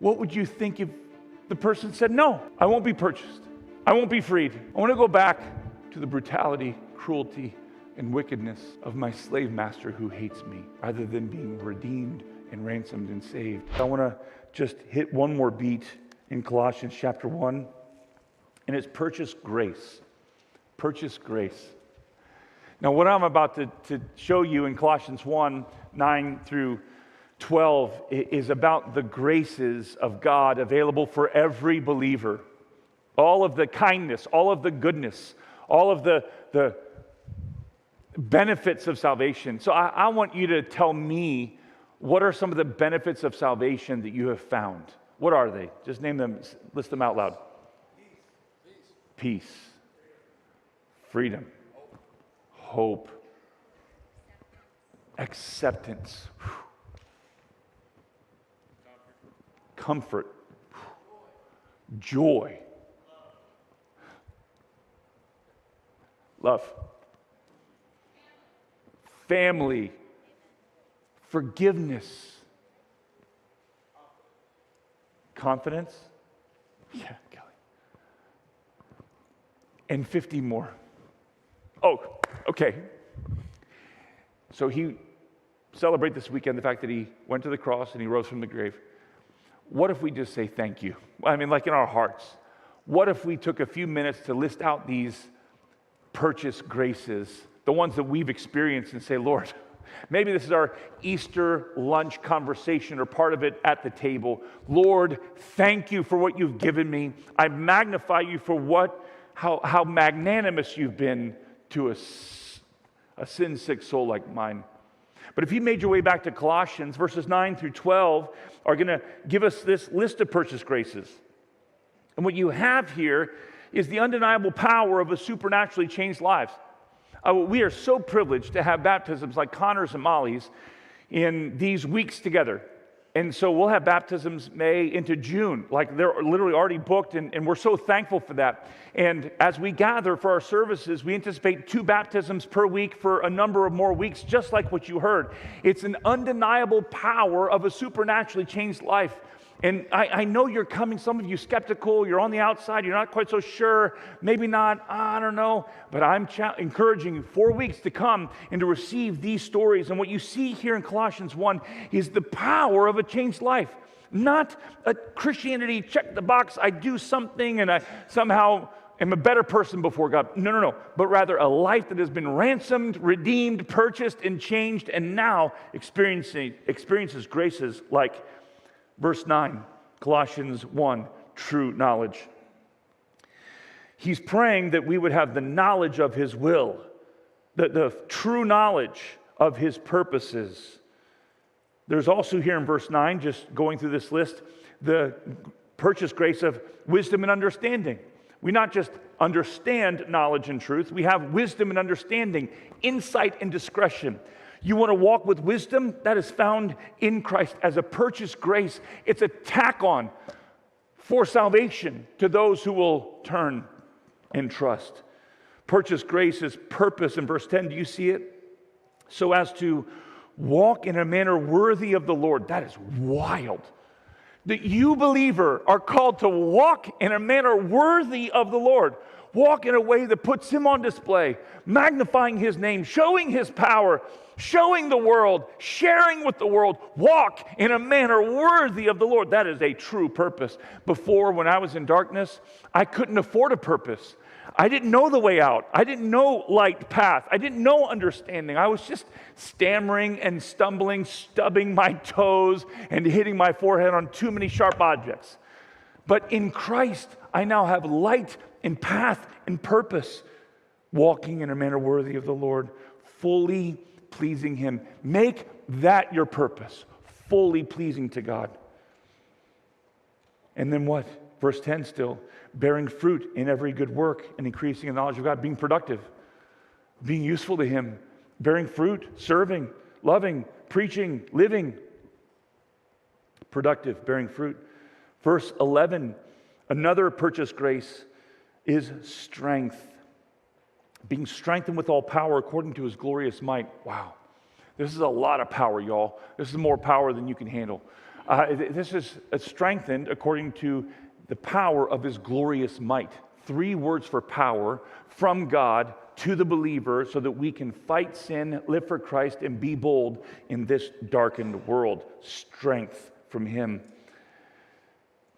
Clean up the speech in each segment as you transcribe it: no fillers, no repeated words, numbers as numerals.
What would you think if the person said, no, I won't be purchased. I won't be freed. I want to go back to the brutality, cruelty, and wickedness of my slave master who hates me, rather than being redeemed and ransomed and saved. I want to just hit one more beat in Colossians chapter 1, and it's purchased grace. Purchased grace. Now, what I'm about to show you in Colossians 1, 9 through 12 is about the graces of God available for every believer. All of the kindness, all of the goodness, all of the benefits of salvation. So I want you to tell me, what are some of the benefits of salvation that you have found? What are they? Just name them, list them out loud. Peace. Freedom. Hope. Acceptance. Comfort. Joy. Love. Family. Forgiveness. Confidence. Yeah, Kelly. And 50 more. Oh, okay. So he celebrate this weekend the fact that he went to the cross and he rose from the grave. What if we just say thank you? I mean, like in our hearts. What if we took a few minutes to list out these purchased graces, the ones that we've experienced, and say, Lord, maybe this is our Easter lunch conversation or part of it at the table. Lord, thank you for what you've given me. I magnify you for how magnanimous you've been to a sin-sick soul like mine. But if you made your way back to Colossians, verses 9 through 12 are going to give us this list of purchased graces. And what you have here is the undeniable power of a supernaturally changed lives. We are so privileged to have baptisms like Connor's and Molly's in these weeks together. And so we'll have baptisms May into June. Like they're literally already booked, and we're so thankful for that. And as we gather for our services, we anticipate 2 baptisms per week for a number of more weeks, just like what you heard. It's an undeniable power of a supernaturally changed life. And I know you're coming, some of you skeptical, you're on the outside, you're not quite so sure, maybe not, I don't know. But I'm encouraging you 4 weeks to come and to receive these stories. And what you see here in Colossians 1 is the power of a changed life. Not a Christianity, check the box, I do something and I somehow am a better person before God. No. But rather a life that has been ransomed, redeemed, purchased, and changed, and now experiences graces like Verse 9, Colossians 1, true knowledge. He's praying that we would have the knowledge of his will, the true knowledge of his purposes. There's also here in verse 9, just going through this list, the purchased grace of wisdom and understanding. We not just understand knowledge and truth, we have wisdom and understanding, insight and discretion. You want to walk with wisdom? That is found in Christ as a purchased grace. It's a tack on for salvation to those who will turn and trust. Purchased grace is purpose in verse 10. Do you see it? So as to walk in a manner worthy of the Lord. That is wild. That you, believer, are called to walk in a manner worthy of the Lord. Walk in a way that puts him on display, magnifying his name, showing his power, showing the world, sharing with the world. Walk in a manner worthy of the Lord. That is a true purpose. Before, when I was in darkness, I couldn't afford a purpose. I didn't know the way out. I didn't know light path. I didn't know understanding. I was just stammering and stumbling, stubbing my toes and hitting my forehead on too many sharp objects. But in Christ, I now have light and path and purpose, walking in a manner worthy of the Lord, fully pleasing him. Make that your purpose, fully pleasing to God. And then what? Verse 10 still, bearing fruit in every good work and increasing in knowledge of God, being productive, being useful to him, bearing fruit, serving, loving, preaching, living, productive, bearing fruit. Verse 11, another purchased grace is strength. Being strengthened with all power according to his glorious might. Wow. This is a lot of power, y'all. This is more power than you can handle. This is strengthened according to the power of his glorious might. 3 words for power from God to the believer so that we can fight sin, live for Christ, and be bold in this darkened world. Strength from him.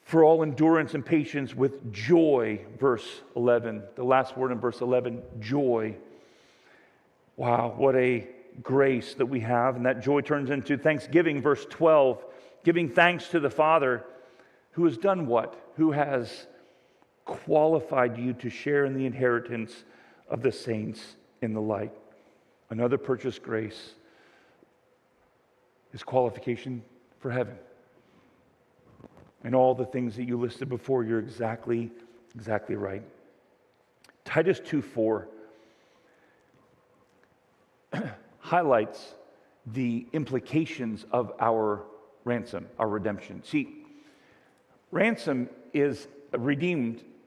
For all endurance and patience with joy, verse 11. The last word in verse 11, joy. Wow, what a grace that we have. And that joy turns into thanksgiving, verse 12. Giving thanks to the Father who has done what? Who has qualified you to share in the inheritance of the saints in the light. Another purchased grace is qualification for heaven. And all the things that you listed before, you're exactly right. Titus 2:4 highlights the implications of our ransom, our redemption. See, ransom is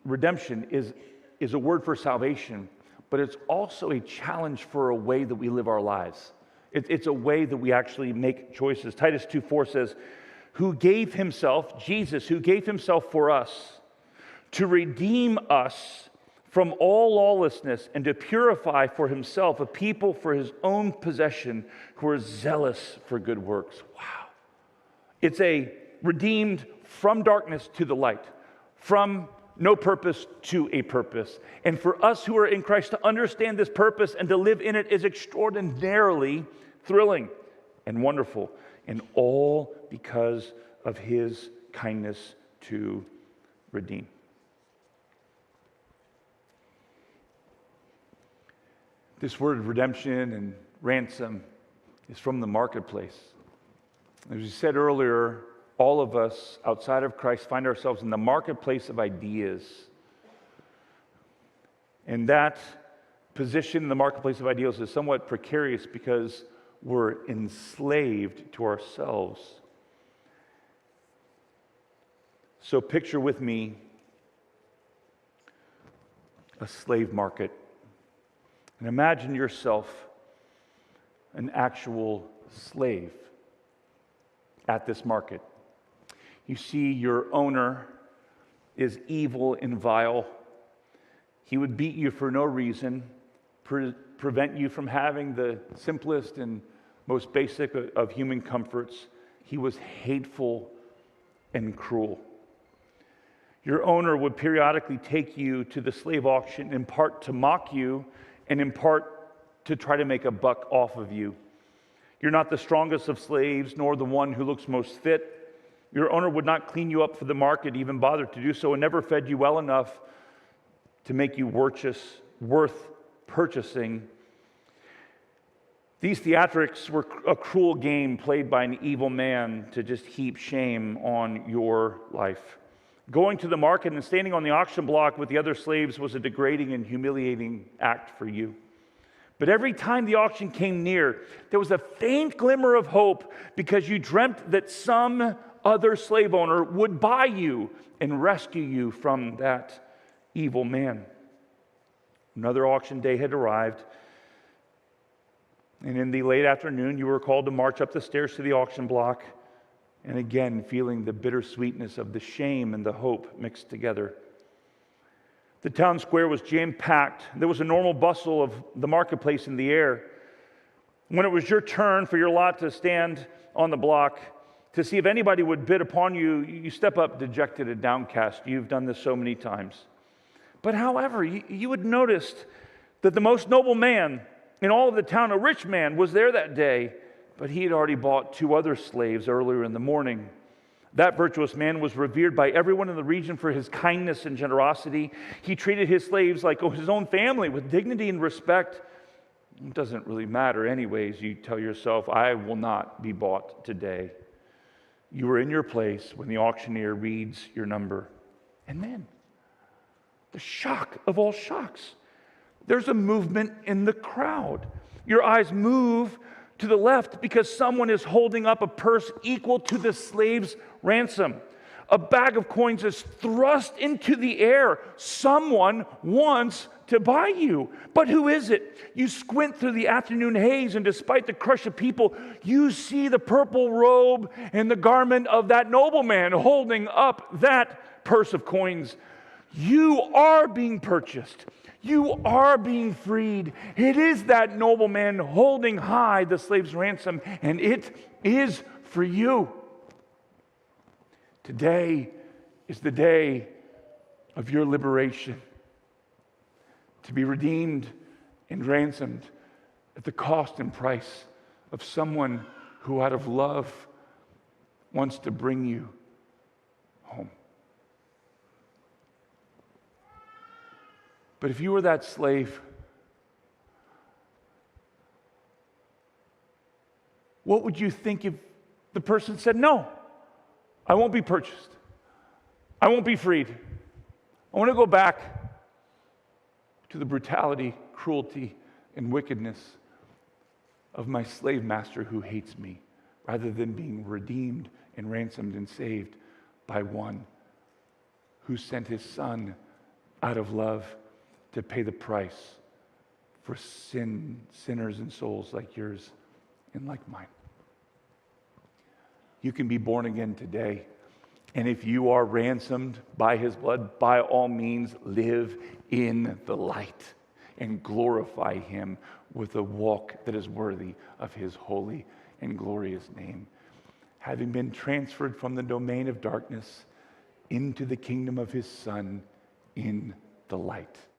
redemption is a word for salvation, but it's also a challenge for a way that we live our lives. It's a way that we actually make choices. Titus 2:4 says, who gave himself, Jesus, who gave himself for us to redeem us from all lawlessness and to purify for himself a people for his own possession who are zealous for good works. Wow. It's a redeemed from darkness to the light, from no purpose to a purpose. And for us who are in Christ to understand this purpose and to live in it is extraordinarily thrilling and wonderful, and all because of his kindness to redeem. This word redemption and ransom is from the marketplace. As we said earlier, all of us outside of Christ find ourselves in the marketplace of ideas. And that position in the marketplace of ideas is somewhat precarious because we're enslaved to ourselves. So picture with me a slave market. And imagine yourself an actual slave at this market. You see, your owner is evil and vile. He would beat you for no reason, prevent you from having the simplest and most basic of human comforts. He was hateful and cruel. Your owner would periodically take you to the slave auction, in part to mock you, and in part to try to make a buck off of you. You're not the strongest of slaves, nor the one who looks most fit. Your owner would not clean you up for the market, even bother to do so, and never fed you well enough to make you worth purchasing. These theatrics were a cruel game played by an evil man to just heap shame on your life. Going to the market and standing on the auction block with the other slaves was a degrading and humiliating act for you. But every time the auction came near, there was a faint glimmer of hope because you dreamt that some other slave owner would buy you and rescue you from that evil man. Another auction day had arrived, and in the late afternoon, you were called to march up the stairs to the auction block, and again, feeling the bittersweetness of the shame and the hope mixed together. The town square was jam-packed. There was a normal bustle of the marketplace in the air. When it was your turn for your lot to stand on the block to see if anybody would bid upon you, you step up dejected and downcast. You've done this so many times. But however, you had noticed that the most noble man in all of the town, a rich man, was there that day, but he had already bought 2 other slaves earlier in the morning. That virtuous man was revered by everyone in the region for his kindness and generosity. He treated his slaves like his own family with dignity and respect. It doesn't really matter anyways. You tell yourself, I will not be bought today. You were in your place when the auctioneer reads your number. And then, the shock of all shocks. There's a movement in the crowd. Your eyes move to the left because someone is holding up a purse equal to the slave's ransom. A bag of coins is thrust into the air. Someone wants to buy you. But who is it? You squint through the afternoon haze, and despite the crush of people, you see the purple robe and the garment of that nobleman holding up that purse of coins. You are being purchased. You are being freed. It is that nobleman holding high the slave's ransom, and it is for you. Today is the day of your liberation, to be redeemed and ransomed at the cost and price of someone who out of love wants to bring you home. But if you were that slave, what would you think if the person said, no, I won't be purchased. I won't be freed. I want to go back to the brutality, cruelty, and wickedness of my slave master who hates me, rather than being redeemed and ransomed and saved by one who sent his son out of love to pay the price for sinners and souls like yours and like mine. You can be born again today. And if you are ransomed by his blood, by all means, live in the light and glorify him with a walk that is worthy of his holy and glorious name. Having been transferred from the domain of darkness into the kingdom of his Son in the light.